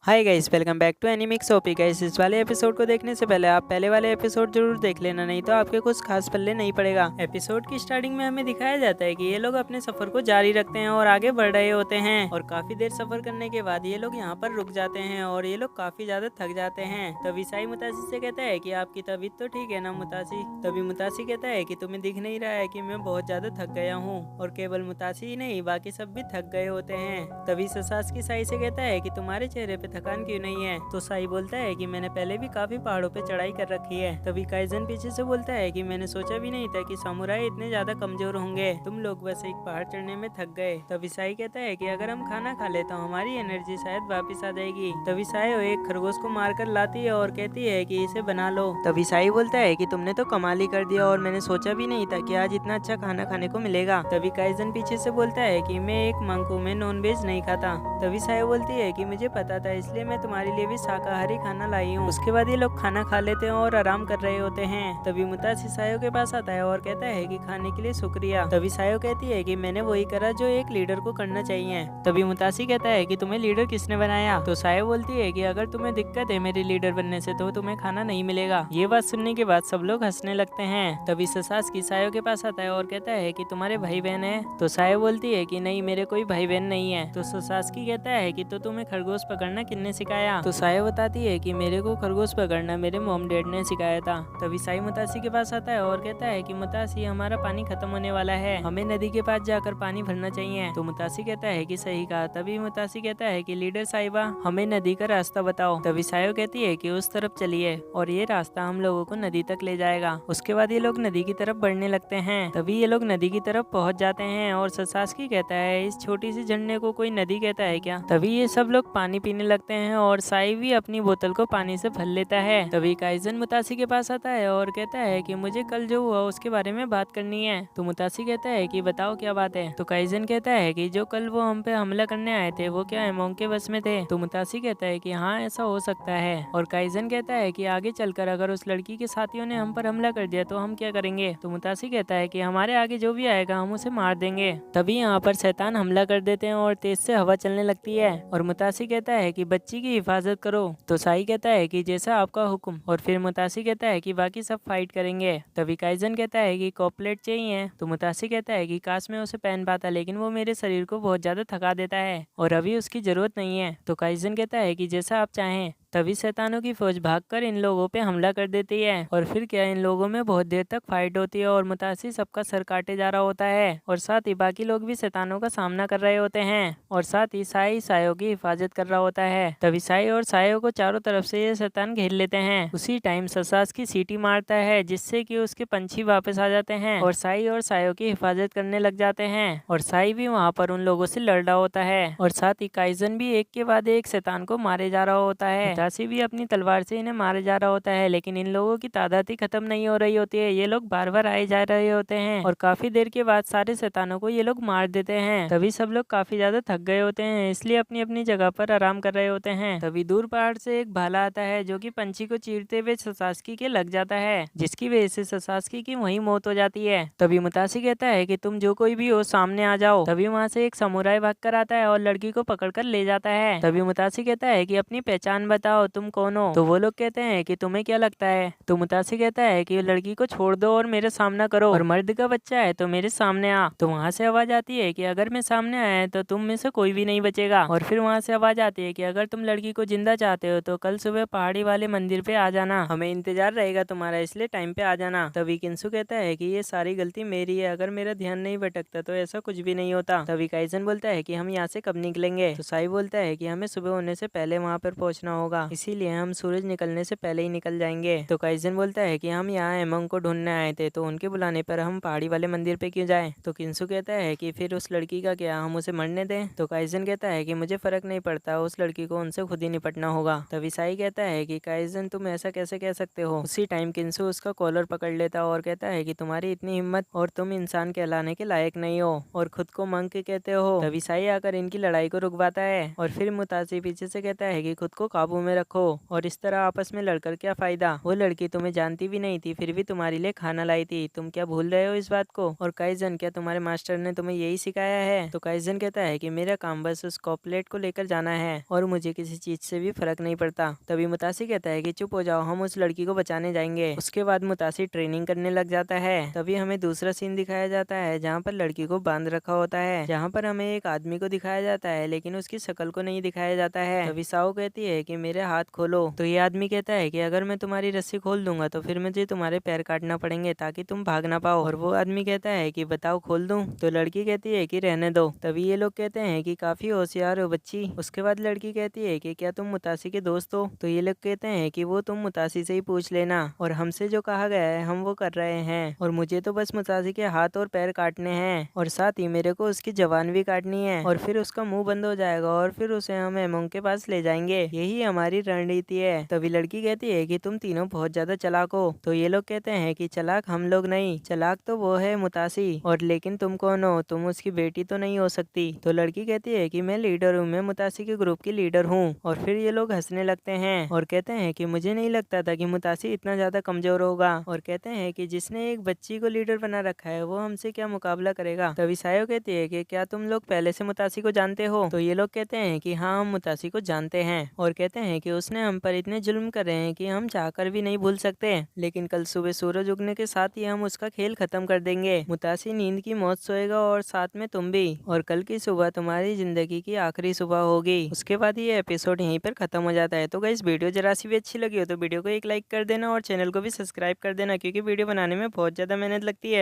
Hi guys, welcome back to एनिमिक्स ओपी guys. इस वाले एपिसोड को देखने से पहले आप पहले वाले एपिसोड जरूर देख लेना, नहीं तो आपके कुछ खास पल्ले नहीं पड़ेगा। एपिसोड की स्टार्टिंग में हमें दिखाया जाता है कि ये लोग अपने सफर को जारी रखते हैं और आगे बढ़ रहे होते हैं और काफी देर सफर करने के बाद ये लोग यहाँ पर रुक जाते हैं और ये लोग काफी ज्यादा थक जाते हैं। तभी साई मुतासी से कहता है कि आपकी तबीयत तो ठीक है ना मुतासी। तभी मुतासी कहता है कि तुम्हें दिख नहीं रहा है कि मैं बहुत ज्यादा थक गया हूँ, और केवल मुतासी ही नहीं बाकी सब भी थक गए होते हैं। तभी ससास्की साई से कहता है कि तुम्हारे चेहरे पे थकान क्यों नहीं है। तो साई बोलता है कि मैंने पहले भी काफी पहाड़ों पे चढ़ाई कर रखी है। तभी काइजन पीछे से बोलता है कि मैंने सोचा भी नहीं था कि सामुराई इतने ज्यादा कमजोर होंगे, तुम लोग बस एक पहाड़ चढ़ने में थक गए। तभी साई कहता है कि अगर हम खाना खा ले तो हमारी एनर्जी शायद वापस आ जाएगी। तभी साई एक खरगोश को मार कर लाती है और कहती है कि इसे बना लो। तभी साई बोलता है कि तुमने तो कमाल ही कर दिया और मैंने सोचा भी नहीं था कि आज इतना अच्छा खाना खाने को मिलेगा। तभी काइजन पीछे से बोलता है कि मैं एक मंक हूँ, मैं नॉनवेज नहीं खाता। तभी साई बोलती है कि मुझे पता था, इसलिए मैं तुम्हारे लिए भी शाकाहारी खाना लाई हूँ। उसके बाद ये लोग खाना खा लेते हैं और आराम कर रहे होते हैं। तभी मुतासी सायो के पास आता है और कहता है कि खाने के लिए शुक्रिया। तभी सायो कहती है कि मैंने वही करा जो एक लीडर को करना चाहिए। तभी मुतासी कहता है कि तुम्हें लीडर किसने बनाया। तो सायो बोलती है कि अगर तुम्हें दिक्कत है मेरे लीडर बनने से तो तुम्हें खाना नहीं मिलेगा। ये बात सुनने के बाद सब लोग हंसने लगते हैं। तभी ससास्की सायो के पास आता है और कहता है कि तुम्हारे भाई बहन है। तो सायो बोलती है कि नहीं, मेरे कोई भाई बहन नहीं है। तो ससास्की कहता है कि तो तुम्हें खरगोश पकड़ना किसने सिखाया। तो सायो बताती है कि मेरे को खरगोश पकड़ना मेरे मॉम डैड ने सिखाया था। तभी साई मुतासी के पास आता है और कहता है कि मुतासी, हमारा पानी खत्म होने वाला है, हमें नदी के पास जाकर पानी भरना चाहिए। तो मुतासी कहता है कि सही कहा। तभी मुतासी कहता है कि लीडर साहिबा, हमें नदी का रास्ता बताओ। तभी सायो कहती है कि उस तरफ चलिए और ये रास्ता हम लोगों को नदी तक ले जाएगा। उसके बाद ये लोग नदी की तरफ बढ़ने लगते हैं। तभी ये लोग नदी की तरफ पहुंच जाते हैं और ससास्की कहता है, इस छोटी सी झरने को कोई नदी कहता है क्या। तभी ये सब लोग पानी पीने लगते हैं और साई भी अपनी बोतल को पानी से भर लेता है। तभी काइजन मुतासी के पास आता है और कहता है कि मुझे कल जो हुआ उसके बारे में बात करनी है। तो मुतासी कहता है कि बताओ क्या बात है। तो काइजन कहता है कि जो कल वो हम पे हमला करने आए थे वो क्या एमोंग के बस में थे। तो मुतासी कहता है कि हाँ, ऐसा हो सकता है। और काइजन कहता है कि आगे चलकर अगर उस लड़की के साथियों ने हम पर हमला कर दिया तो हम क्या करेंगे। तो मुतासी कहता है कि हमारे आगे जो भी आएगा हम उसे मार देंगे। तभी यहाँ पर शैतान हमला कर देते हैं और तेज से हवा चलने लगती है और मुतासी कहता है कि बच्ची की हिफाजत करो। तो साई कहता है कि जैसा आपका हुक्म। और फिर मुतासी कहता है कि बाकी सब फाइट करेंगे। तभी काइजन कहता है कि कॉपलेट चाहिए। तो मुतासी कहता है कि काश मैं उसे पहन पाता, लेकिन वो मेरे शरीर को बहुत ज्यादा थका देता है और अभी उसकी जरूरत नहीं है। तो काइजन कहता है कि जैसा आप चाहें। तभी शैतानों की फौज भागकर इन लोगों पे हमला कर देती है और फिर क्या इन लोगों में बहुत देर तक फाइट होती है और मुतासी सबका सर काटे जा रहा होता है और साथ ही बाकी लोग भी शैतानों का सामना कर रहे होते हैं और साथ ही साई सायो की हिफाजत कर रहा होता है। तभी साई और सायो को चारों तरफ से ये शैतान घेर लेते हैं। उसी टाइम ससास की सीटी मारता है जिससे कि उसके पंछी वापस आ जाते हैं और साई और सायो की हिफाजत करने लग जाते हैं और साई भी वहाँ पर उन लोगों से लड़ रहा होता है और साथ ही काइजन भी एक के बाद एक शैतान को मारे जा रहा होता है। मुतासी भी अपनी तलवार से इन्हें मारे जा रहा होता है, लेकिन इन लोगों की तादाद ही खत्म नहीं हो रही होती है। ये लोग बार बार आए जा रहे होते हैं और काफी देर के बाद सारे शैतानों को ये लोग मार देते हैं। तभी सब लोग काफी ज्यादा थक गए होते हैं, इसलिए अपनी अपनी जगह पर आराम कर रहे होते हैं। तभी दूर पहाड़ से एक भाला आता है जो कि पंछी को चीरते हुए ससास्की के लग जाता है, जिसकी वजह से ससास्की की वहीं मौत हो जाती है। तभी मुतासी कहता है कि तुम जो कोई भी हो सामने आ जाओ। तभी वहाँ से एक समुराई भाग कर आता है और लड़की को पकड़कर ले जाता है। तभी मुतासी कहता है कि अपनी पहचान बताओ, तुम कौन हो। तो वो लोग कहते हैं कि तुम्हें क्या लगता है। तो मुतासी कहता है कि लड़की को छोड़ दो और मेरे सामना करो, और मर्द का बच्चा है तो मेरे सामने आ। तो वहाँ से आवाज आती है कि अगर मैं सामने आया तो तुम में से कोई भी नहीं बचेगा। और फिर वहाँ से आवाज आती है कि अगर तुम लड़की को जिंदा चाहते हो तो कल सुबह पहाड़ी वाले मंदिर पे आ जाना, हमें इंतजार रहेगा तुम्हारा, इसलिए टाइम पे आ जाना। तभी किंसु कहता है कि ये सारी गलती मेरी है, अगर मेरा ध्यान नहीं भटकता तो ऐसा कुछ भी नहीं होता। तभी काइजन बोलता है कि हम यहाँ से कब निकलेंगे। तो साई बोलता है कि हमें सुबह होने से पहले वहाँ पर पहुँचना होगा, इसीलिए हम सूरज निकलने से पहले ही निकल जाएंगे। तो काइजन बोलता है कि हम यहाँ एमंग को ढूंढने आए थे, तो उनके बुलाने पर हम पहाड़ी वाले मंदिर पे क्यों जाएं। तो किंसु कहता है कि फिर उस लड़की का क्या, हम उसे मरने दें। तो काइजन कहता है कि मुझे फर्क नहीं पड़ता, उस लड़की को उनसे खुद ही निपटना होगा। तभी साई कहता है कि काइजन तुम ऐसा कैसे कह सकते हो। उसी टाइम किंसु उसका कॉलर पकड़ लेता और कहता है कि तुम्हारी इतनी हिम्मत और तुम इंसान कहलाने के लायक नहीं हो और खुद को मंक कहते हो। तभी साई आकर इनकी लड़ाई को रुकवाता है और फिर मुतासी पीछे से कहता है कि खुद को काबू में रखो, और इस तरह आपस में लड़कर क्या फायदा। वो लड़की तुम्हें जानती भी नहीं थी, फिर भी तुम्हारे लिए खाना लाई थी। तुम क्या भूल रहे हो इस बात को। और काइजन, क्या तुम्हारे मास्टर ने तुम्हें यही सिखाया है। तो काइजन कहता है कि मेरा काम बस उस कॉपलेट को लेकर जाना है और मुझे किसी चीज से भी फर्क नहीं पड़ता। तभी मुतासी कहता है कि चुप हो जाओ, हम उस लड़की को बचाने जाएंगे। उसके बाद मुतासी ट्रेनिंग करने लग जाता है। तभी हमें दूसरा सीन दिखाया जाता है जहाँ पर लड़की को बांध रखा होता है, जहाँ पर हमें एक आदमी को दिखाया जाता है लेकिन उसकी शक्ल को नहीं दिखाया जाता है। तभी साओ कहती है कि मेरे हाथ खोलो। तो ये आदमी कहता है कि अगर मैं तुम्हारी रस्सी खोल दूंगा तो फिर मुझे तुम्हारे पैर काटना पड़ेंगे ताकि तुम भाग ना पाओ। और वो आदमी कहता है कि बताओ खोल दूं। तो लड़की कहती है कि रहने दो। तभी ये लोग कहते हैं कि काफी होशियार हो बच्ची। उसके बाद लड़की कहती है कि क्या तुम मुतासी के दोस्त हो। तो ये लोग कहते हैं कि वो तुम मुतासी से ही पूछ लेना, और हमसे जो कहा गया है हम वो कर रहे हैं, और मुझे तो बस मुतासी के हाथ और पैर काटने हैं, और साथ ही मेरे को उसकी जबान भी काटनी है, और फिर उसका मुंह बंद हो जाएगा और फिर उसे हम एमोंग के पास ले जाएंगे। यही हमारी रणनीति है। तभी लड़की कहती है कि तुम तीनों बहुत ज्यादा चालाक हो। तो ये लोग कहते हैं कि चालाक हम लोग नहीं, चालाक तो वो है मुतासी, और लेकिन तुम कौन हो, तुम उसकी बेटी तो नहीं हो सकती। तो लड़की कहती है कि मैं लीडर हूँ, मैं मुतासी के ग्रुप की लीडर हूँ। और फिर ये लोग हंसने लगते हैं और कहते हैं कि मुझे नहीं लगता था कि मुतासी इतना ज्यादा कमजोर होगा, और कहते हैं कि जिसने एक बच्ची को लीडर बना रखा है वो हमसे क्या मुकाबला करेगा। तभी सायो कहती है कि क्या तुम लोग पहले से मुतासी को जानते हो। तो ये लोग कहते हैं कि हाँ, हम मुतासी को जानते हैं, और कहते हैं कि उसने हम पर इतने जुल्म करे हैं कि हम चाहकर भी नहीं भूल सकते, लेकिन कल सुबह सूरज उगने के साथ ही हम उसका खेल खत्म कर देंगे। मुतासी नींद की मौत सोएगा और साथ में तुम भी, और कल की सुबह तुम्हारी जिंदगी की आखिरी सुबह होगी। उसके बाद ये एपिसोड यहीं पर खत्म हो जाता है। तो गाइस, वीडियो जरा सी भी अच्छी लगी हो तो वीडियो को एक लाइक कर देना और चैनल को भी सब्सक्राइब कर देना, क्योंकि वीडियो बनाने में बहुत ज्यादा मेहनत लगती है।